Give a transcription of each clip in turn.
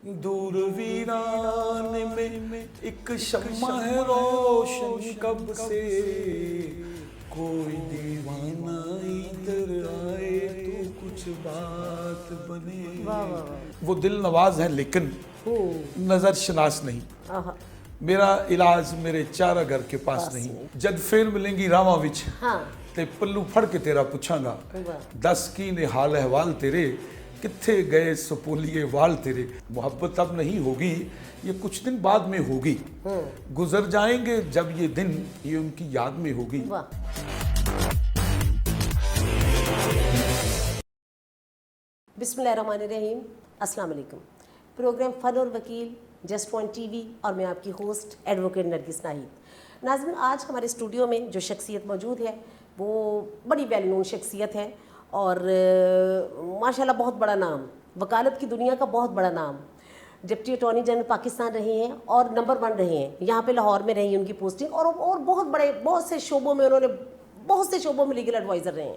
دور ویران میں ایک شمع ہے روشن کب سے، کوئی دیوانہ ادھر آئے تو کچھ بات بنے۔ وہ دل نواز ہیں لیکن نظر شناس نہیں، میرا علاج میرے چارہ گھر کے پاس نہیں۔ جد پھر ملیں گی راواں وچ تے پلو پھڑ کے تیرا پوچھاں گا، دس کی نے حال احوال تیرے، کتھے گئے سپولیے وال تیرے۔ محبت اب نہیں ہوگی، یہ کچھ دن بعد میں ہوگی، گزر جائیں گے جب یہ دن، یہ ان کی یاد میں ہوگی۔ بسم اللہ الرحمن الرحیم، السلام علیکم۔ پروگرام فن اور وکیل، جسٹ پوائنٹ ٹی وی اور میں آپ کی ہوسٹ ایڈوکیٹ نرگس ناہید۔ ناظرین، آج ہمارے اسٹوڈیو میں جو شخصیت موجود ہے وہ بڑی ویل نون شخصیت ہے اور ماشاءاللہ بہت بڑا نام، وکالت کی دنیا کا بہت بڑا نام، ڈپٹی اٹارنی جنرل پاکستان رہے ہیں اور نمبر 1 رہے ہیں، یہاں پہ لاہور میں رہی ان کی پوسٹنگ، اور بہت سے شعبوں میں انہوں نے بہت سے شعبوں میں لیگل ایڈوائزر رہے ہیں۔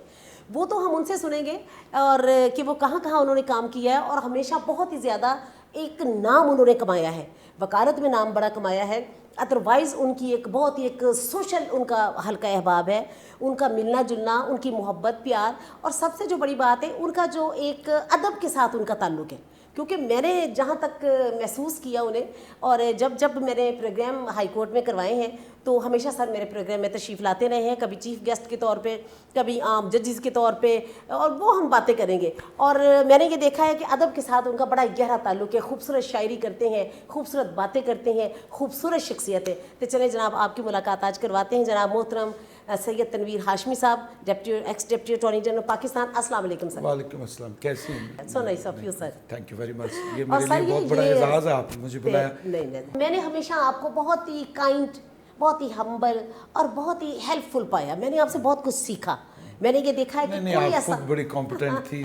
وہ تو ہم ان سے سنیں گے اور کہ وہ کہاں کہاں انہوں نے کام کیا ہے، اور ہمیشہ بہت ہی زیادہ ایک نام انہوں نے کمایا ہے، وکالت میں نام بڑا کمایا ہے۔ ادروائز ان کی ایک بہت ہی ایک سوشل ان کا حلقہ احباب ہے، ان کا ملنا جلنا، ان کی محبت پیار، اور سب سے جو بڑی بات ہے ان کا جو ایک ادب کے ساتھ ان کا تعلق ہے۔ کیونکہ میں نے جہاں تک محسوس کیا انہیں، اور جب میں نے پروگرام ہائی کورٹ میں کروائے ہیں تو ہمیشہ سر میرے پروگرام میں تشریف لاتے رہے ہیں، کبھی چیف گیسٹ کے طور پہ، کبھی عام ججز کے طور پہ، اور وہ ہم باتیں کریں گے۔ اور میں نے یہ دیکھا ہے کہ ادب کے ساتھ ان کا بڑا گہرا تعلق ہے، خوبصورت شاعری کرتے ہیں، خوبصورت باتیں کرتے ہیں، خوبصورت شخصیت ہے۔ تو چلیں جناب آپ کی ملاقات آج کرواتے ہیں جناب محترم سید تنویر ہاشمی صاحب، x deputy attorney general Pakistan. السلام علیکم سر۔ وعلیکم السلام، کیسی ہیں؟ So nice of you sir. Thank you very much, یہ میرے لیے بہت بڑا اعزاز ہے، آپ نے مجھے بلایا۔ نہیں، میں نے ہمیشہ آپ کو بہت ہی کائنڈ، بہت ہی ہمبل اور بہت ہی ہیلپ فل پایا۔ میں نے آپ سے بہت کچھ سیکھا، میں نے یہ دیکھا ہے کہ کوئی ایسا، آپ خود بڑی کمپیٹنٹ تھی،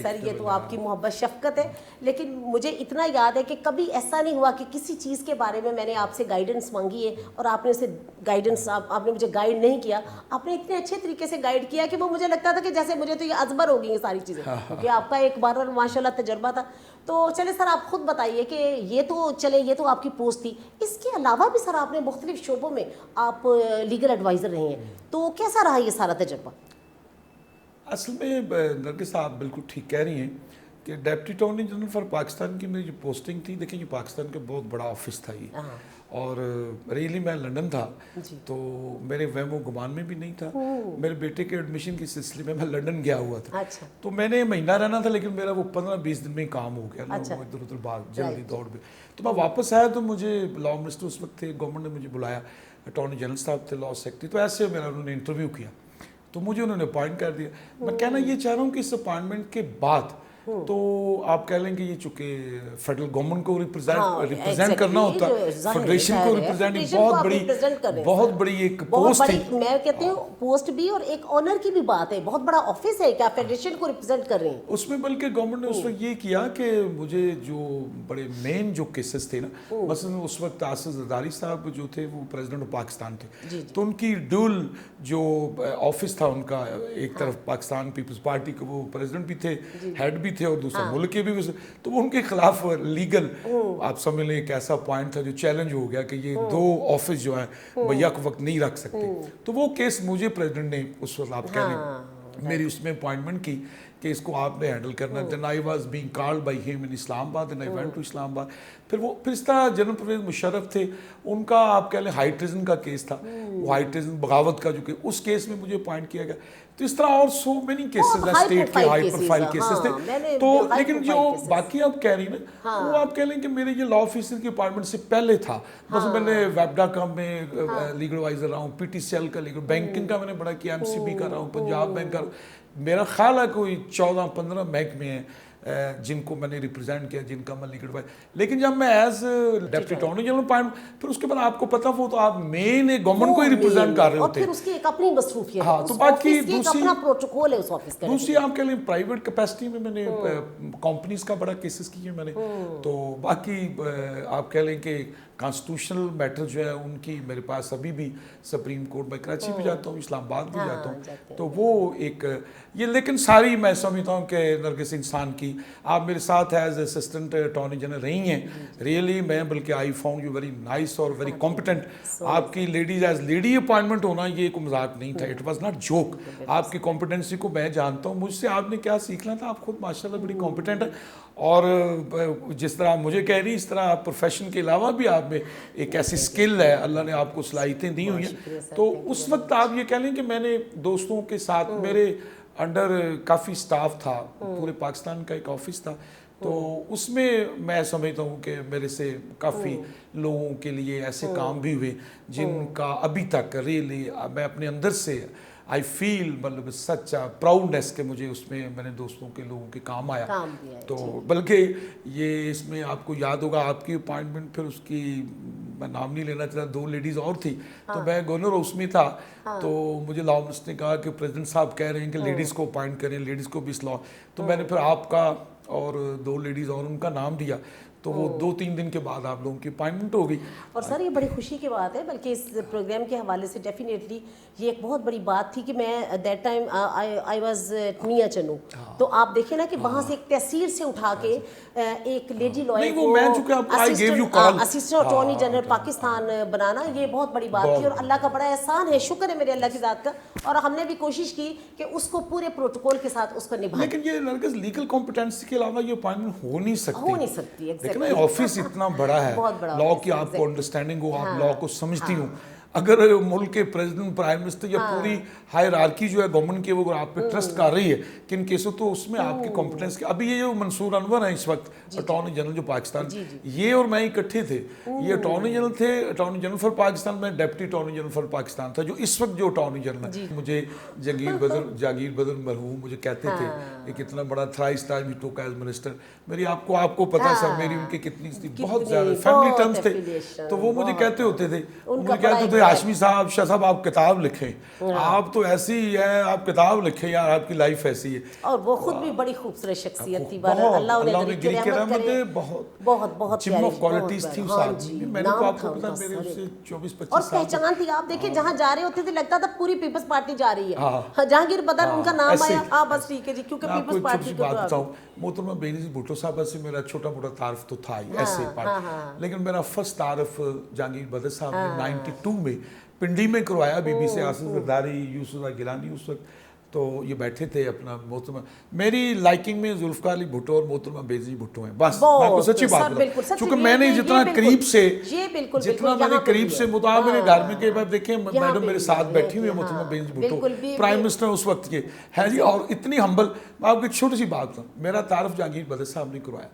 سر یہ تو آپ کی محبت شفقت ہے، لیکن مجھے اتنا یاد ہے کہ کبھی ایسا نہیں ہوا کہ کسی چیز کے بارے میں نے آپ سے گائیڈنس مانگی ہے اور آپ نے اسے گائیڈنس، آپ نے مجھے گائیڈ نہیں کیا۔ آپ نے اتنے اچھے طریقے سے گائیڈ کیا کہ وہ مجھے لگتا تھا کہ جیسے مجھے تو یہ ازبر ہو گئی ہیں ساری چیزیں، کیونکہ آپ کا ایک بار اور ماشاء اللہ تجربہ تھا۔ تو چلے سر آپ خود بتائیے کہ یہ تو آپ کی پوسٹ تھی، اس کے علاوہ بھی سر آپ نے مختلف شعبوں میں آپ لیگل ایڈوائزر رہے ہیں، تو کیسا رہا یہ سارا تجربہ؟ اصل میں نرگس آپ بالکل ٹھیک کہہ رہی ہیں کہ deputy attorney general for Pakistan کی میری جو پوسٹنگ تھی، دیکھیں یہ پاکستان کا بہت بڑا آفس تھا یہ، اور ریلی میں لندن تھا تو میرے وہم و گمان میں بھی نہیں تھا۔ میرے بیٹے کے ایڈمیشن کے سلسلے میں لندن گیا ہوا تھا، تو میں نے مہینہ رہنا تھا، لیکن میرا وہ 15-20 دن میں ہی کام ہو گیا، وہ ادھر ادھر بھاگ جلدی دوڑ میں۔ تو میں واپس آیا تو مجھے لا منسٹر اس وقت تھے، گورنمنٹ نے مجھے بلایا، اٹارنی جنرل صاحب تھے، لا سیکرٹری، تو ایسے میرا انہوں نے انٹرویو کیا تو مجھے انہوں نے اپوائنٹ کر دیا۔ میں کہنا یہ چاہ رہا ہوں کہ اس اپوائنٹمنٹ کے بعد تو آپ کہہ لیں کہ یہ چونکہ فیڈرل گورنمنٹ کو ریپرزینٹ کرنا ہوتا ہے، فیڈریشن کو ریپرزینٹ، بہت بڑی ایک پوسٹ تھی۔ میں کہتی ہوں پوسٹ بھی اور ایک آنر کی بھی بات ہے، بہت بڑا آفس ہے کہ آپ فیڈریشن کو ریپرزینٹ کر رہے ہیں اس میں۔ بلکہ گورنمنٹ نے اس وقت یہ کیا کہ مجھے جو بڑے مین جو کیسز تھے نا، مثلا اس وقت آصف زرداری صاحب جو تھے وہ پریزیڈنٹ آف پاکستان تھے، تو ان کی ڈول جو آفس تھا ان کا، ایک طرف پاکستان پیپلز پارٹی کے وہ پریزیڈنٹ بھی تھے، ہیڈ بھی تھے، اور دوسرا ملک کے بھی، تو وہ ان کے خلاف لیگل، آپ سمجھ لیں ایک ایسا پوائنٹ تھا جو چیلنج ہو گیا کہ یہ دو آفس جو ہیں وہ یک وقت نہیں رکھ سکتے۔ تو وہ کیس مجھے پریزیڈنٹ نے اس وقت، آپ کہہ لیں میری اس میں اپوائنٹمنٹ کی کہ اس کو آپ نے ہینڈل کرنا۔ Then I was being called by him in Islamabad, and I went to Islamabad. پھر اس طرح جنرل پرویز مشرف تھے، ان کا آپ کہہ لیں ہائی ٹریزن کا کیس تھا، وہ ہائی ٹریزن بغاوت کا جو کہ اس کیس میں مجھے اپوائنٹ کیا گیا۔ تو اس طرح اور سو مینی کیسز ہیں، اسٹیٹ کے ہائی پروفائل کیسز تھے۔ تو لیکن جو باقی آپ کہہ رہی نا، وہ آپ کہہ لیں کہ میرے یہ لا آفیسر کی اپارٹمنٹ سے پہلے تھا، بس میں نے ویبڈا کا میں لیگل ایڈوائزر رہا ہوں، پی ٹی سی ایل کا لیگل، بینکنگ کا میں نے بڑا کیا، ایم سی بی کا رہا ہوں، پنجاب بینک کا، میرا خیال ہے کوئی 14-15 محکمے ہیں جن کو میں نے ریپرزینٹ کیا، جن کا میں لیگل ایڈوائزر۔ لیکن جب میں as deputy attorney general appoint, پھر اس کے بعد آپ کو پتہ وہ تو آپ مین گورنمنٹ کو ہی ریپرزینٹ کر رہے ہوتے ہیں، اور پھر اس کی ایک اپنی مصروفیت ہے، ہاں، تو باقی اپنا پروٹوکول ہے اس آفس کا۔ دوسری آپ کہہ لیں پرائیویٹ کیپیسٹی میں نے کمپنیز کا بڑا کیسز کیے میں نے، تو باقی آپ کہہ لیں کہ کانسٹیٹیوشنل میٹر جو ہے ان کی میرے پاس ابھی بھی سپریم کورٹ، میں کراچی بھی جاتا ہوں، اسلام آباد بھی جاتا ہوں، تو وہ ایک یہ، لیکن ساری میں سمجھتا ہوں کہ نرگس انسان کی آپ میرے ساتھ ایز اسسٹنٹ اٹارنی جنرل رہی ہیں ریئلی میں بلکہ I found you very nice اور ویری کمپیٹنٹ. آپ کی لیڈیز ایز لیڈی اپوائنٹمنٹ ہونا یہ کوئی مذاق نہیں تھا, اٹ واز ناٹ جوک. آپ کی کمپیٹنسی کو میں جانتا ہوں, مجھ سے آپ نے کیا سیکھنا تھا, آپ خود ماشاء اللہ بڑی کمپیٹنٹ ہے. اور جس طرح آپ مجھے کہہ رہی اس طرح آپ پروفیشن کے علاوہ بھی آپ میں ایک ایسی سکل ہے, اللہ نے آپ کو صلاحیتیں دی ہوئی ہیں. تو اس وقت آپ یہ کہہ لیں کہ میں نے دوستوں کے ساتھ میرے انڈر کافی سٹاف تھا, پورے پاکستان کا ایک آفس تھا, تو اس میں سمجھتا ہوں کہ میرے سے کافی لوگوں کے لیے ایسے کام بھی ہوئے جن کا ابھی تک ریئلی میں اپنے اندر سے آئی فیل مطلب سچ پراؤڈنیس کہ مجھے اس میں نے دوستوں کے لوگوں کے کام آیا. تو بلکہ یہ اس میں آپ کو یاد ہوگا آپ کی اپائنٹمنٹ پھر اس کی میں نام نہیں لینا چاہتا, 2 لیڈیز اور تھی, تو میں گورنر ہاؤس میں تھا, تو مجھے لاء منسٹر نے کہا کہ پریزیڈنٹ صاحب کہہ رہے ہیں کہ لیڈیز کو اپائنٹ کریں, لیڈیز کو بھی اس لاء, تو میں نے پھر آپ کا اور 2 لیڈیز اور ان کا نام دیا, تو وہ 2-3 دن کے بعد آپ لوگوں کی اپائنٹمنٹ ہو گئی. اور سر یہ بڑی خوشی کی بات ہے, بلکہ اس پروگرام کے حوالے سے ڈیفینیٹلی یہ ایک بہت بڑی بات تھی کہ میں دیٹ ٹائم آئی واز میاں چنو, تو آپ دیکھیں نا کہ وہاں سے ایک تحصیل سے اٹھا کے ایک لیڈی لائر کو اسسٹنٹ اٹارنی جنرل پاکستان بنانا, یہ بہت بڑی بات تھی, اور اللہ کا بڑا احسان ہے, شکر ہے میرے اللہ کی ذات کا, اور ہم نے بھی کوشش کی کہ اس کو پورے پروٹوکول کے ساتھ اس کو نبھائیں. لیکن یہ نرگس لیگل کمپیٹنسی کے علاوہ یہ اپائنٹمنٹ ہو نہیں سکتی. ایگزیکٹلی آفس اتنا بڑا ہے, لاء کی آپ کو انڈرسٹینڈنگ ہو, آپ لاء کو سمجھتی ہوں, اگر ملک کے پریزیڈنٹ پرائم منسٹر یا پوری ہائرارکی جو ہے گورنمنٹ کی وہ آپ پہ ٹرسٹ کر رہی ہے کن کیسوں, تو اس میں آپ کی کمپیٹنس. ابھی یہ جو منصور انور ہیں اس وقت اٹارنی جنرل جو پاکستان, یہ اور میں اکٹھے تھے, یہ اٹارنی جنرل تھے, اٹارنی جنرل فار پاکستان, میں deputy attorney general for Pakistan تھا, جو اس وقت جو اٹارنی جنرل ہے. مجھے جہانگیر بدر مرحوم مجھے کہتے تھے ایک اتنا بڑا تھرائس ٹائم ہی ٹوک ایز منسٹر, میری آپ کو پتا سر میری ان کی کتنی بہت زیادہ فیملی ٹرمز تھے, تو وہ مجھے کہتے ہوتے تھے, مجھے کہتے ہوتے ہاشمی صاحب, شاہ صاحب آپ کتاب لکھیں, آپ تو ایسی ہے, آپ کتاب لکھیں یار, آپ کی لائف ایسی ہے. اور وہ خود بھی بڑی خوبصورت شخصیت تھی, اللہ نے گری کی رحمت کرے, بہت بہت جم آف کوالٹیز تھی اس آدمی میں نے, تو آپ کو پتا میرے اس سے 24-25 اور پہچان تھی. آپ دیکھیں جہاں جا رہے ہوتے تھے لگتا تھا پوری پیپلز پارٹی جا رہی ہے, جہانگیر بدر ان کا نام آیا, ہاں بس ٹھیک ہے جی, کیونکہ پیپلز پارٹی کو بات بتاؤں, محترمہ بینظیر بھٹو صاحبہ سے میرا چھوٹا موٹا تعارف تو تھا ہی ایسے پارٹی, لیکن میرا فرسٹ تعارف جہانگیر بدر صاحب نے 92 میں پنڈی میں کروایا, بی بی سے آصف زرداری, یوسف گیلانی اس وقت, تو یہ بیٹھے تھے اپنا. محترمہ میری لائکنگ میں ذوالفقار علی بھٹو اور محترمہ بینظیر بھٹو ہیں, بس میں آپ کو سچی بات بتاؤں, چونکہ میں نے جتنا میں نے قریب سے میرے گھر میں کہ دیکھیں میڈم میرے ساتھ بیٹھی ہوئی ہے محترمہ بینظیر بھٹو, پرائم منسٹر اس وقت کے ہے جی, اور اتنی ہمبل. میں آپ کو ایک چھوٹی سی بات بتاؤں, میرا تعارف جہانگیر بدر صاحب نے کروایا,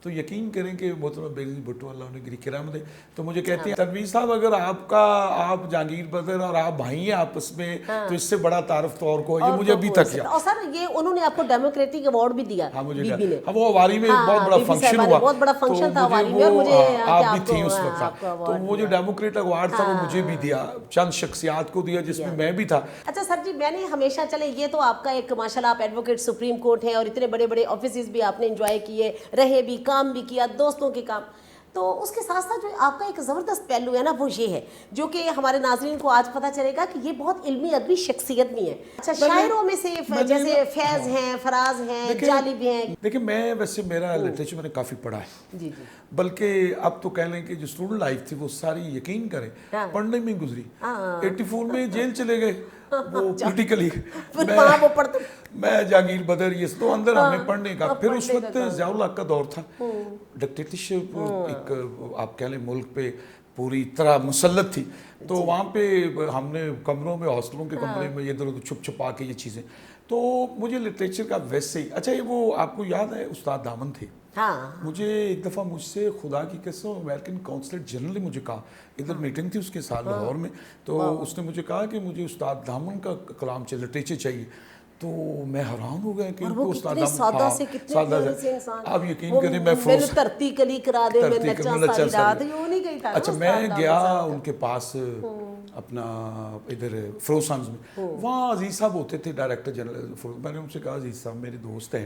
تو یقین کریں کہ محترمہ بینظیر بھٹو اللہ انہیں گری کی رحمت دے, تو مجھے کہتے ہیں تنویر صاحب اگر آپ جہانگیر بدر اور آپ بھائی ہیں آپس میں, تو اس سے بڑا تعارف تو اور کوئی, یہ مجھے ابھی تک یاد. اور سر یہ انہوں نے آپ کو ڈیموکریٹک ایوارڈ بھی دیا, بی بی نے, وہ ہماری میں بہت بڑا فنکشن ہوا, بہت بڑا فنکشن تھا ہماری میں, اور مجھے آپ بھی تھی اس وقت, تو وہ جو ڈیموکریٹ ایوارڈ تھا وہ مجھے بھی دیا, چند شخصیات کو دیا جس میں میں بھی تھا. اچھا سر جی, میں نے ہمیشہ, چلے یہ تو آپ کا ایک ماشاءاللہ آپ ایڈوکیٹ سپریم کورٹ ہیں, اور اتنے بڑے بڑے آفیسز بھی آپ نے انجوائے کیے, رہے بھی, کام بھی کیا, دوستوں کے کام, تو اس کے ساتھ ساتھ جو آپ کا ایک زبردست پہلو ہے نا, وہ یہ ہے جو کہ ہمارے ناظرین کو آج پتہ چلے گا کہ یہ بہت علمی ادبی شخصیت بھی ہے. اچھا شاعروں میں سے جیسے فیض ہیں, فراز ہیں, جالب ہیں. دیکھیں میں ویسے میرا لٹریچر میں نے کافی پڑھا ہے, جی جی, بلکہ اب تو کہہ لیں کہ جو اسٹوڈنٹ لائف تھی وہ ساری یقین کریں پڑھنے میں گزری. 84 میں جیل چلے گئے وہ پولیٹیکلی, میں جہانگیر بدر, یہ تو اندر ہمیں پڑھنے کا. پھر اس وقت ضیاء الحق کا دور تھا, ڈکٹیٹرشپ ایک آپ کہہ لیں ملک پہ پوری طرح مسلط تھی, تو وہاں پہ ہم نے کمروں میں, ہاسٹلوں کے کمرے میں ادھر ادھر چھپ چھپا کے یہ چیزیں, تو مجھے لٹریچر کا ویسے ہی. اچھا یہ وہ آپ کو یاد ہے استاد دامن تھے, مجھے ایک دفعہ مجھ سے خدا کی قسم امریکن کونسلیٹ جنرل نے مجھے کہا, ادھر میٹنگ تھی اس کے ساتھ لاہور میں, تو اس نے مجھے کہا کہ مجھے استاد دامن کا کلام چاہیے, لٹریچر چاہیے. تو میں حیران ہو گیا کہ ان کو استاد سادہ سے کتنے پیارے سے انسان, آپ یقین کریں میں فروز ترتی کلی کرا دے میں نچا ساری رات, یہ نہیں گئی تھا. اچھا میں گیا ان کے پاس اپنا ادھر فروز سنز میں, وہاں عزیز صاحب ہوتے تھے ڈائریکٹر جنرل. میں نے ان سے کہا عزیز صاحب میرے دوست ہیں,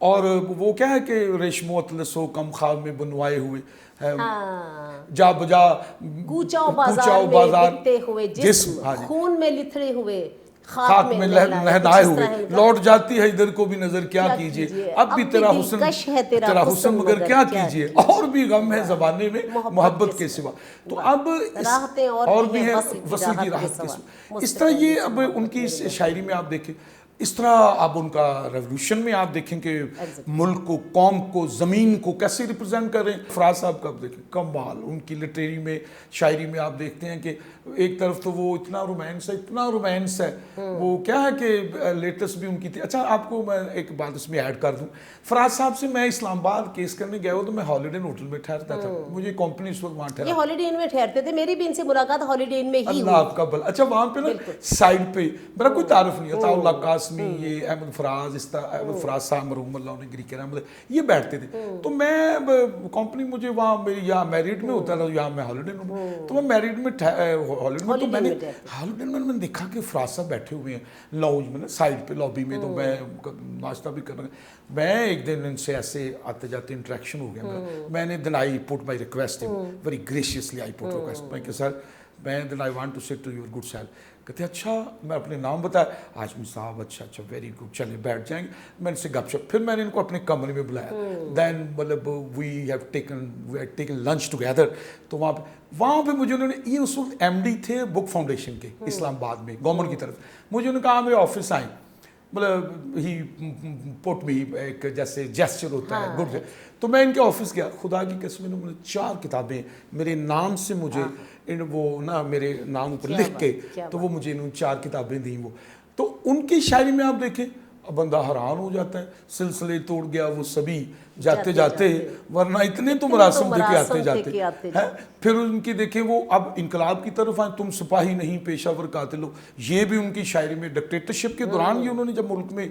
اور وہ کیا ہے کہ ریشمو اطلسو کم خواب میں بنوائے ہوئے جا بجا کوچاؤ بازار میں بکتے ہوئے جسم خون میں لتھڑے ہوئے خاک میں نہلائے ہوئے لوٹ جاتی ہے ادھر کو بھی نظر کیا کیجئے اب بھی تیرا حسن مگر کیا کیجئے اور بھی غم ہے زمانے میں محبت کے سوا تو اب اور بھی ہے وصل کی راحت کے سوا اس طرح یہ اب ان کی شاعری میں آپ دیکھیں اس طرح اب ان کا ریولوشن میں آپ دیکھیں کہ ملک کو قوم کو زمین کو کیسے ریپرزینٹ کر رہے ہیں فراز صاحب کا دیکھیں کمال ان کی لٹریری میں شاعری میں آپ دیکھتے ہیں کہ ایک طرف تو وہ اتنا رومانس ہے وہ کیا ہے کہ لیٹسٹ بھی ان کی تھی اچھا آپ کو میں ایک بات اس میں ایڈ کر دوں فراز صاحب سے میں اسلام آباد کیس کرنے گیا ہوں تو میں ہالیڈے ان ہوٹل میں ٹھہرتا تھا مجھے کمپنی اس وقت وہاں ٹھہرا یہ ہالیڈے ان میں ٹھہرتے تھے میری بھی ان سے ملاقات ہالیڈے ان میں ہی اللہ آپ کا بھلا اچھا وہاں پہ نا سائڈ پہ میرا کوئی تعارف نہیں عطا اللہ قاسمی یہ احمد فراز اس طرح احمد فراز صاحب مرحوم اللہ انہیں گری کے رحمت یہ بیٹھتے تھے تو میں کمپنی مجھے وہاں میری یہاں میریڈ میں ہوتا تھا یہاں میں ہالیڈے میں تو میں میریڈ میں ہالیڈے میں تو میں نے ہالیڈے میں دیکھا کہ فراز صاحب بیٹھے ہوئے ہیں لاؤنج میں نا سائڈ پہ لابی میں تو میں ناشتہ بھی کرنا میں ایک دن ان سے ایسے آتے جاتے انٹریکشن ہو گیا میں نے then I put my request very graciously I put request میں کہ سر میں then I want to sit to your good self کہتے ہیں اچھا میں اپنے نام بتایا آجمی صاحب اچھا ویری گڈ چلے بیٹھ جائیں گے میں ان سے گپ شپ پھر میں نے ان کو اپنے کمرے میں بلایا دین مطلب we have taken lunch together تو وہاں پہ مجھے انہوں نے یہ اس وقت ایم ڈی تھے بک فاؤنڈیشن کے اسلام آباد میں گورنمنٹ کی طرف مجھے انہوں نے کہا میرے آفس آئیں مطلب ہی پٹ می ایک جیسے جیسچر ہوتا ہے گڈ تو میں ان کے آفس گیا خدا کی قسم انہوں نے 4 کتابیں میرے نام سے مجھے وہ نا میرے نام پر لکھ کے تو وہ مجھے انہوں نے 4 کتابیں دیں وہ تو ان کی شاعری میں آپ دیکھیں بندہ حیران ہو جاتا ہے سلسلے توڑ گیا وہ سبھی جاتے جاتے ورنہ اتنے تو مراسم دے کے آتے جاتے پھر ان کی دیکھیں وہ اب انقلاب کی طرف آئیں تم سپاہی نہیں پیشہ ور قاتل ہو یہ بھی ان کی شاعری میں ڈکٹیٹرشپ کے دوران یہ انہوں نے جب ملک میں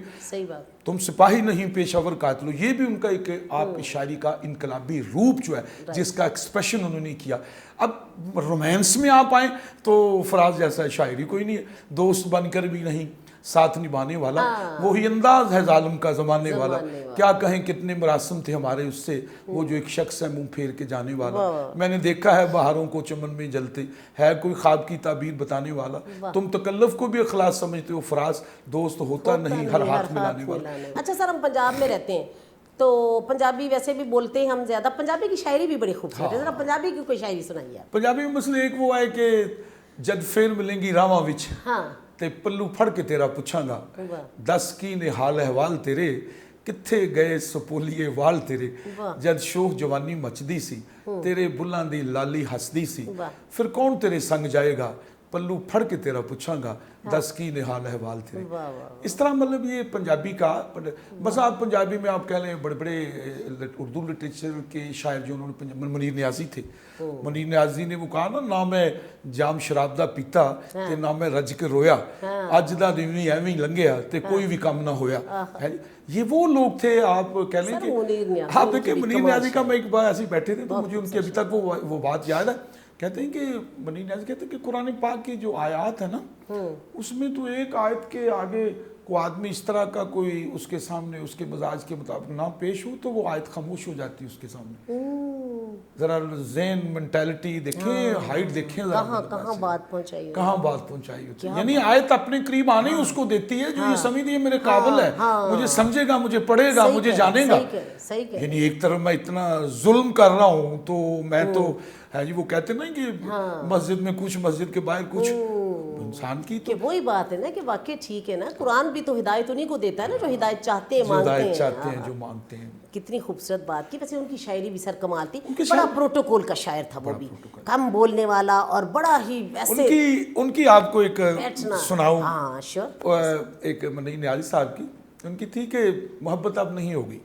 تم سپاہی نہیں پیشہ ور قاتل ہو یہ بھی ان کا ایک آپ کی شاعری کا انقلابی روپ جو ہے جس کا ایکسپریشن انہوں نے کیا اب رومانس میں آپ آئیں تو فراز جیسا شاعری کوئی نہیں ہے دوست بن کر بھی نہیں ساتھ نبھانے والا وہی انداز ہے ظالم کا زمانے والا کیا کہیں کتنے مراسم تھے ہمارے اس سے وہ جو ایک شخص ہے منہ پھیر کے جانے والا میں نے دیکھا ہے بہاروں کو چمن میں جلتے ہے کوئی خواب کی تعبیر بتانے والا تم تکلف کو بھی اخلاص سمجھتے ہو فراز دوست ہوتا نہیں ہر ہاتھ ملانے والا اچھا سر ہم پنجاب میں رہتے ہیں تو پنجابی ویسے بھی بولتے ہیں ہم زیادہ پنجابی کی شاعری بھی بڑی خوبصورت ہے ذرا پنجابی کی کوئی شاعری سنائیے پنجابی میں مسئلہ ایک وہ ہے کہ جد پھر ملیں گی راواں وچ تے پلو پھڑ کے تیرا پوچھاں گا دس کی نے حال احوال تیرے کتھے گئے سپولیے وال تیرے جد شوخ جوانی مچدی سی تیرے بلاں دی لالی ہسدی سی پھر کون تیرے سنگ جائے گا پلو پھڑ کے تیرا پوچھاں گا دس کی نے حال احوال تیرے اس طرح مطلب یہ پنجابی کا بس آپ پنجابی میں آپ کہہ لیں بڑے بڑے اردو لٹریچر کے شاعر جو انہوں نے منیر نیازی تھے منیر نیازی نے وہ کہا نا میں جام شراب دا پیتا تے نہ میں رج کے رویا اج دا دن ایویں لنگیا تے کوئی بھی کام نہ ہویا یہ وہ لوگ تھے آپ کہہ لیں کہ آپ دیکھیں منیر نیازی کا میں ایک بار ایسے بیٹھے تھے تو مجھے ان کی ابھی تک وہ بات یاد ہے کہتے ہیں کہ منیر نیازی کہتے ہیں کہ قرآن پاک کی جو آیات ہے نا اس میں تو ایک آیت کے آگے کوئی آدمی اس طرح کا کوئی اس کے سامنے اس کے مزاج کے مطابق نہ پیش ہو تو وہ آیت خاموش ہو جاتی ہے اس کے سامنے ذرا ذہن مینٹیلٹی دیکھیں ہائٹ دیکھیں کہاں بات پہنچائی ہوتی ہے یعنی آیت اپنے قریب آنے اس کو دیتی ہے جو یہ سمجھ یہ میرے قابل ہے مجھے سمجھے گا مجھے پڑھے گا مجھے جانے گا یعنی ایک طرف میں اتنا ظلم کر رہا ہوں تو میں تو ہے جی وہ کہتے ہیں نا کہ مسجد میں کچھ مسجد کے باہر کچھ انسان کی تو وہی بات ہے نا کہ واقعی ٹھیک ہے نا قرآن بھی تو ہدایت انہیں کو دیتا ہے نا جو ہدایت چاہتے ہیں جو مانگتے ہیں کتنی خوبصورت بات کی ویسے ان کی شاعری بھی سر کمال تھی بڑا پروٹوکول کا شاعر تھا وہ بھی کم بولنے والا اور بڑا ہی ویسے ان کی آپ کو ایک سناؤں ایک منیر نیازی صاحب کی ان کی تھی کہ محبت اب نہیں ہوگی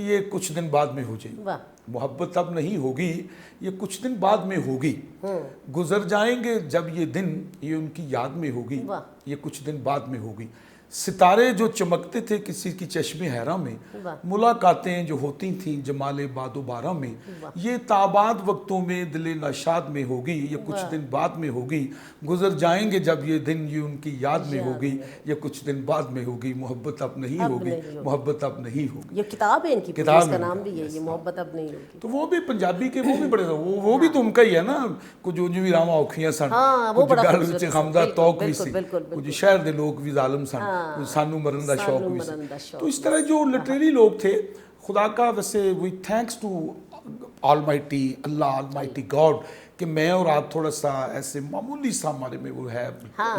یہ کچھ دن بعد میں ہو جائے گی محبت اب نہیں ہوگی یہ کچھ دن بعد میں ہوگی گزر جائیں گے جب یہ دن یہ ان کی یاد میں ہوگی یہ کچھ دن بعد میں ہوگی ستارے جو چمکتے تھے کسی کی چشم حیرہ میں، ملاقاتیں جو ہوتی تھیں جمال باد و بارہ میں، یہ تاباد وقتوں میں دل نشاد میں ہوگی، یہ کچھ دن بعد میں ہوگی، گزر جائیں گے جب یہ دن یہ ان کی یاد میں ہوگی، یہ کچھ دن بعد میں ہوگی، محبت اب نہیں ہوگی، محبت اب نہیں ہوگی. یہ کتاب ہے ان کی، اس کا نام بھی ہے یہ محبت اب نہیں ہوگی. تو وہ بھی پنجابی کے وہ بھی بڑے وہ بھی تو ان کا ہی ہے نا. کچھ جو بھی راما اوکھیاں سن، کچھ گل وچ حمزہ توق بھی سی، کچھ شہر دے لوگ بھی ظالم سن، سانو مرن دا شوق بھی سی. تو اس طرح جو لٹریری لوگ تھے، خدا کا ویسے وی thanks to almighty Allah, almighty God, کہ میں اور آپ تھوڑا سا ایسے معمولی سا ہمارے میں وہ ہے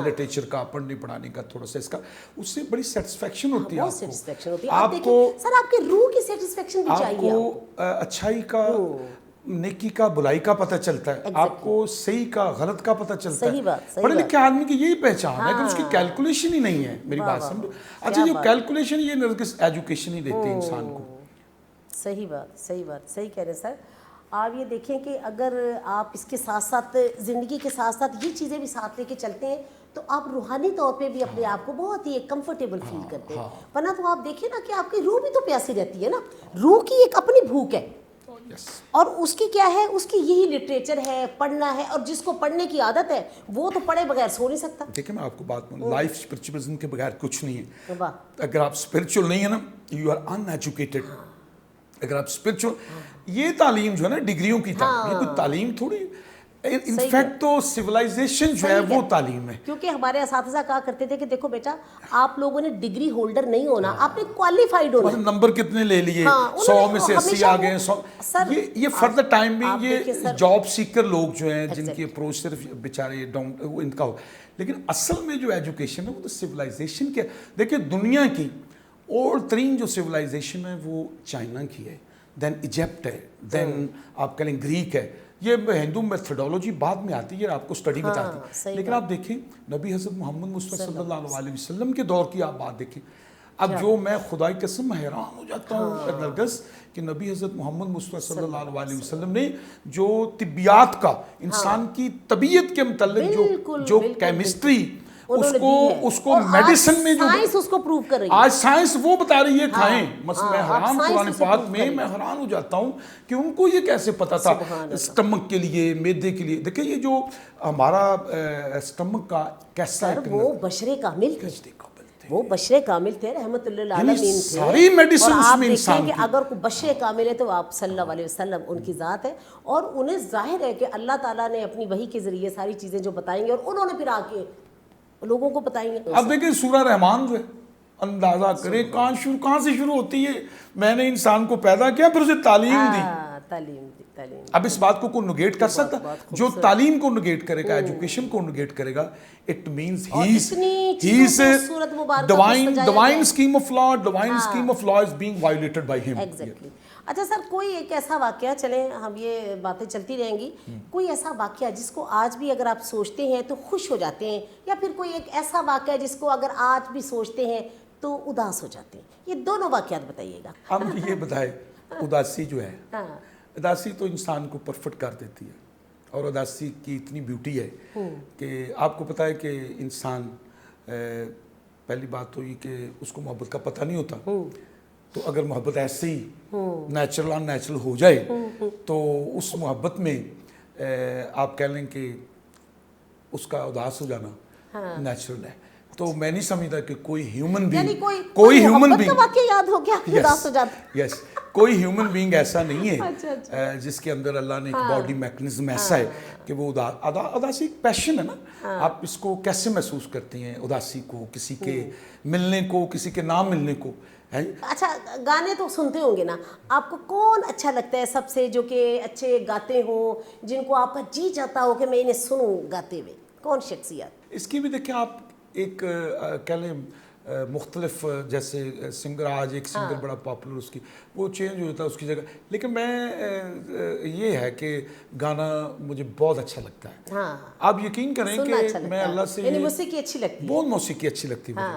لٹریچر کا، پڑھنے پڑھانے کا تھوڑا سا، اس کا اس سے بڑی سیٹسفیکشن ہوتی ہے آپ کو. سر آپ کے روح کی سیٹسفیکشن بھی چاہیے، آپ کو اچھائی کا، نیکی کا، بلائی کا پتہ چلتا ہے، آپ کو صحیح کا غلط کا پتہ چلتا ہے. پڑھے لکھے آدمی کی یہی پہچان ہے کہ اس کی کیلکولیشن ہی نہیں ہے. میری بات سمجھو. اچھا جو کیلکولیشن یہ نرگس ایجوکیشن ہی دیتے ہیں انسان کو. صحیح بات، صحیح بات، صحیح کہہ رہے ہیں سر. آپ یہ دیکھیں کہ اگر آپ اس کے ساتھ ساتھ زندگی کے ساتھ ساتھ یہ چیزیں بھی ساتھ لے کے چلتے ہیں تو آپ روحانی طور پہ بھی اپنے آپ کو بہت ہی کمفرٹیبل فیل کرتے ہیں. ورنہ تو آپ دیکھیں نا کہ آپ کی روح بھی تو پیاسی رہتی ہے نا، روح کی ایک اپنی بھوک ہے، اور اس کی کیا ہے، اس کی یہی لٹریچر ہے، پڑھنا ہے، اور جس کو پڑھنے کی عادت ہے وہ تو پڑھے بغیر سو نہیں سکتا. دیکھیں میں آپ کو بات بولوں، لائف اسپرچولیزم کے بغیر کچھ نہیں ہے. اگر آپ اسپرچول نہیں ہے نا، یو آر ان ایجوکیٹڈ. اگر آپ اسپرچول، یہ تعلیم جو ہے نا ڈگریوں کی تعلیم، یہ کوئی تعلیم تھوڑی، انفیکٹ تو سیولائزیشن جو ہے وہ تعلیم ہے. کیونکہ ہمارے اساتذہ کہا کرتے تھے کہ دیکھو بیٹا، آپ لوگوں نے ڈگری ہولڈر نہیں ہونا، آپ نے کوالیفائیڈ ہونا. نمبر کتنے لے لیے، 100 میں سے 80 آ گئے. یہ فار دا ٹائم بھی یہ جاب سیکر لوگ جو ہیں جن کی اپروچ صرف بیچارے ان کا ہو. لیکن اصل میں جو ایجوکیشن ہے وہ تو سیولائزیشن کے. دیکھیں دنیا کی اولڈ ترین جو سیولائزیشن ہے وہ چائنا کی ہے، دین ایجپٹ ہے، دین آپ کہیں گریک ہے. یہ ہندو میتھڈولوجی بعد میں آتی ہے، آپ کو اسٹڈی بتاتی ہے. لیکن آپ دیکھیں نبی حضرت محمد مصطفیٰ صلی اللہ علیہ وسلم کے دور کی آپ بات دیکھیں. اب جو میں خدائی قسم حیران ہو جاتا ہوں نرگس کہ نبی حضرت محمد مصطفیٰ صلی اللہ علیہ وسلم نے جو طبیات کا، انسان کی طبیعت کے متعلق جو کیمسٹری، اس کو میڈیسن میں جو سائنس اس کو پروو کر رہی ہے، آج سائنس وہ بتا رہی ہے کھائیں. مثلا میں حیران قرآن پاک میں حیران ہو جاتا ہوں کہ ان کو یہ کیسے پتا تھا اسٹمک کے لیے، معدے کے لیے. دیکھیں یہ جو ہمارا اسٹمک کا کیسا ہے، وہ بشر کامل تھے، وہ بشر کامل تھے، رحمت اللہ علیہ تھے. ساری میڈیسن اس میں انسان کی، اگر کوئی بشر کامل ہے تو آپ صلی اللہ علیہ وسلم ان کی ذات ہے. اور انہیں ظاہر ہے کہ اللہ تعالیٰ نے اپنی وحی کے ذریعے ساری چیزیں جو بتائیں گے اور انہوں نے پھر آ کے لوگوں کو بتائیں گے. اب دیکھیں سورہ رحمان جو ہے، اندازہ کریں کہاں سے شروع ہوتی ہے. میں نے انسان کو پیدا کیا، پھر اسے تعلیم دی. اب اس بات کو کوئی نگیٹ کر سکتا؟ جو تعلیم کو نگیٹ کرے گا، ایجوکیشن کو نگیٹ کرے گا، it means he is divine scheme of law, divine scheme of law is being violated by ہم. اچھا سر، کوئی ایک ایسا واقعہ، چلیں ہم یہ باتیں چلتی رہیں گی، کوئی ایسا واقعہ جس کو آج بھی اگر آپ سوچتے ہیں تو خوش ہو جاتے ہیں، یا پھر کوئی ایک ایسا واقعہ جس کو اگر آج بھی سوچتے ہیں تو اداس ہو جاتے ہیں؟ یہ دونوں واقعات بتائیے گا. ہم یہ بتائیں، اداسی جو ہے، اداسی تو انسان کو پرفٹ کر دیتی ہے، اور اداسی کی اتنی بیوٹی ہے کہ آپ کو پتہ ہے کہ انسان، پہلی بات تو یہ کہ اس کو محبت کا پتہ نہیں ہوتا. تو اگر محبت ایسے ہی نیچرل ان نیچرل ہو جائے تو اس محبت میں آپ کہہ لیں کہ اس کا اداس ہو جانا نیچرل ہے. تو میں نہیں سمجھتا کہ کوئی ہیومن بینگ، کوئی ہیومن بینگ یاد ہو گیا اداس ہو جاتا. یس، کوئی ہیومن بینگ ایسا نہیں ہے جس کے اندر اللہ نے ایک باڈی میکنزم ایسا ہے کہ وہ اداسی ایک پیشن ہے نا. آپ اس کو کیسے محسوس کرتی ہیں اداسی کو، کسی کے ملنے کو، کسی کے نہ ملنے کو؟ اچھا گانے تو سنتے ہوں گے نا، آپ کو کون اچھا لگتا ہے سب سے، جو کہ اچھے گاتے ہوں، جن کو آپ کا جی چاہتا ہو کہ میں انہیں سنوں گاتے ہوئے؟ کون شخصیات؟ اس کی بھی دیکھیں آپ ایک کہہ لیں مختلف، جیسے سنگر آج ایک سنگر بڑا پاپولر، اس کی وہ چینج ہو جاتا ہے اس کی جگہ. لیکن میں یہ ہے کہ گانا مجھے بہت اچھا لگتا ہے. آپ یقین کریں کہ میں اللہ سے موسیقی اچھی لگتی ہے، بہت موسیقی اچھی لگتی ہے.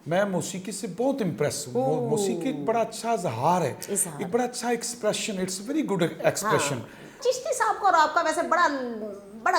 میں موسیقی سے بہت امپریس ہوں. موسیقی ایک بڑا اچھا اظہار ہے، ایک بڑا اچھا expression, it's very good expression. Chishti صاحب کا اور آپ کا ویسے بڑا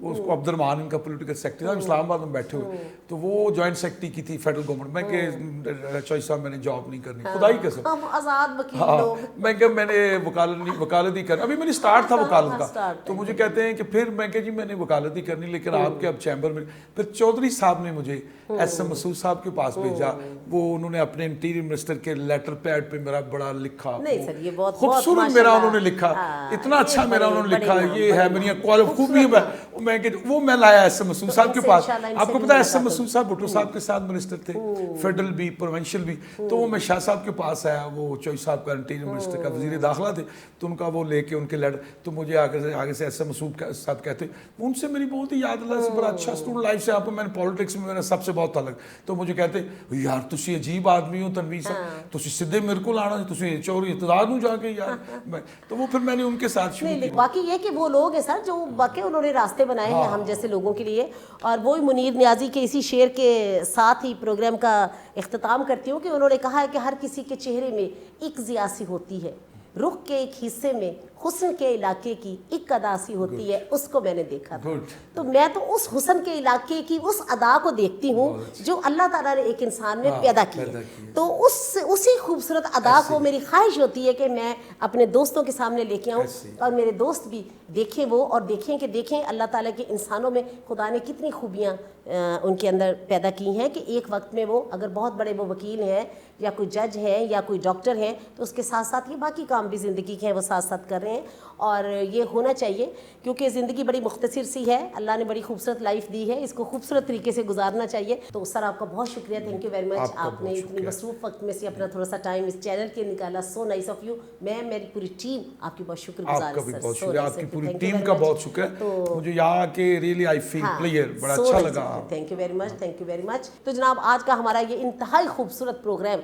وہ اس کو عبد الرحمان ان کا پولیٹیکل سیکرٹری تھا, اسلام آباد میں بیٹھے ہوئے, تو وہ جوائنٹ سیکرٹری کی تھی فیڈرل گورنمنٹ. میں کہ چوئی صاحب میں نے جاب نہیں کرنی, خدا ہی قسم, ہم آزاد وکیل لوگ. میں کہ میں نے وکالت ہی کرنی, ابھی میری سٹارٹ تھا وکالت کا. تو مجھے کہتے ہیں کہ پھر میں کہ جی میں نے وکالت ہی کرنی, لیکن آپ کے اب چیمبر میں. پھر چودھری صاحب نے مجھے ایس ایم مسعود صاحب کے پاس بھیجا, وہ انہوں نے اپنے انٹیریئر منسٹر کے لیٹر پیڈ پہ میرا بڑا لکھا, نہیں سر یہ بہت خوبصورت میرا انہوں نے لکھا, اتنا اچھا میرا انہوں نے لکھا, یہ ہے میری خوبی ہے. میں کہ وہ میں لایا ایس ایم مسعود صاحب کے پاس. آپ کو پتا ہے ایس ایم مسعود صاحب بھٹو صاحب کے ساتھ منسٹر تھے, فیڈرل بھی پروونشل بھی. تو وہ میں شاہ صاحب کے پاس آیا, وہ چوئی صاحب کا انٹیریئر منسٹر کا وزیر داخلہ تھے, تو ان کا وہ لے کے ان کے لیٹر, تو مجھے آگے سے ایس ایم مسعود صاحب کہتے, ان سے میری بہت ہی یاد, اللہ سے بڑا اچھا اسٹوڈنٹ لائف سے, آپ میں نے پالیٹکس میں سب سے بہت تعلق. تو مجھے کہتے یار تسی عجیب آدمی ہو تنویر صاحب, تسی سیدھے میرے کو لانا, تسی چوری اقتدار نو جا کے یار. تو وہ پھر میں نے ان کے ساتھ شروع کیا. باقی یہ کہ وہ لوگ ہیں سر جو واقعی انہوں نے راستے بنائے ہیں ہم جیسے لوگوں کے لیے. اور وہی منیر نیازی کے اسی شعر کے ساتھ ہی پروگرام کا اختتام کرتی ہوں کہ انہوں نے کہا ہے کہ ہر کسی کے چہرے میں ایک ضیاء سی ہوتی ہے, رخ کے ایک حصے میں حسن کے علاقے کی ایک ادا سی ہوتی ہے, اس کو میں نے دیکھا تھا. تو میں تو اس حسن کے علاقے کی اس ادا کو دیکھتی ہوں جو اللہ تعالیٰ نے ایک انسان میں پیدا کی ہے. تو اسی خوبصورت ادا کو میری خواہش ہوتی ہے کہ میں اپنے دوستوں کے سامنے لے کے آؤں, اور میرے دوست بھی دیکھیں وہ, اور دیکھیں اللہ تعالیٰ کے انسانوں میں خدا نے کتنی خوبیاں ان کے اندر پیدا کی ہیں کہ ایک وقت میں وہ اگر بہت بڑے وہ وکیل ہیں یا کوئی جج ہیں یا کوئی ڈاکٹر ہیں, تو اس کے ساتھ ساتھ یہ باقی کام بھی زندگی کے ہیں وہ ساتھ ساتھ کر رہے ہیں. اور یہ ہونا چاہیے کیونکہ زندگی بڑی مختصر سی ہے, اللہ نے بڑی خوبصورت لائف دی ہے, اس کو خوبصورت طریقے سے گزارنا چاہیے. تو سر آپ کا بہت شکریہ, تھینک یو ویری مچ, آپ نے اتنی مصروف وقت میں سے اپنا تھوڑا سا ٹائم اس چینل کے نکالا. So nice of you. میں میری پوری ٹیم آپ کی بہت شکر گزار ہے. آپ کا بھی بہت شکریہ, آپ کی پوری ٹیم کا بہت شکریہ. مجھے یہاں کے ریئلی آئی فیل پلیئر بڑا اچھا لگا. Thank you very much, thank you very much. تو جناب آج کا ہمارا یہ انتہائی خوبصورت پروگرام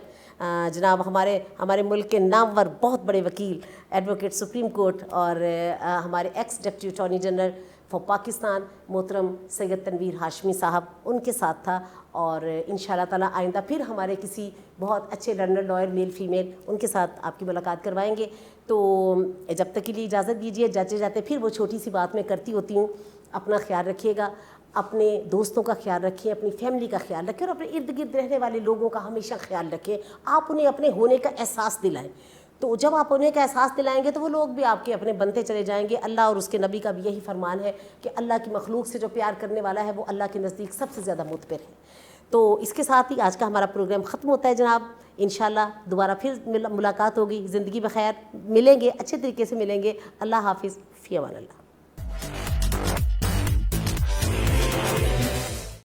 جناب ہمارے ملک کے نامور بہت بڑے وکیل, ایڈوکیٹ سپریم کورٹ اور ہمارے x deputy attorney general for Pakistan محترم سید تنویر ہاشمی صاحب, ان کے ساتھ تھا. اور انشاءاللہ تعالیٰ آئندہ پھر ہمارے کسی بہت اچھے لرنر لائر میل فیمیل ان کے ساتھ آپ کی ملاقات کروائیں گے. تو جب تک کے لیے اجازت دیجیے, جاتے جاتے پھر وہ چھوٹی سی بات میں کرتی ہوتی ہوں, اپنا خیال رکھیے گا, اپنے دوستوں کا خیال رکھیں, اپنی فیملی کا خیال رکھیں, اور اپنے ارد گرد رہنے والے لوگوں کا ہمیشہ خیال رکھیں. آپ انہیں اپنے ہونے کا احساس دلائیں. تو جب آپ انہیں کا احساس دلائیں گے تو وہ لوگ بھی آپ کے اپنے بنتے چلے جائیں گے. اللہ اور اس کے نبی کا بھی یہی فرمان ہے کہ اللہ کی مخلوق سے جو پیار کرنے والا ہے وہ اللہ کے نزدیک سب سے زیادہ معتبر ہے. تو اس کے ساتھ ہی آج کا ہمارا پروگرام ختم ہوتا ہے جناب. انشاءاللہ دوبارہ پھر ملاقات ہوگی, زندگی بخیر, ملیں گے, اچھے طریقے سے ملیں گے. اللہ حافظ, فی امان اللہ.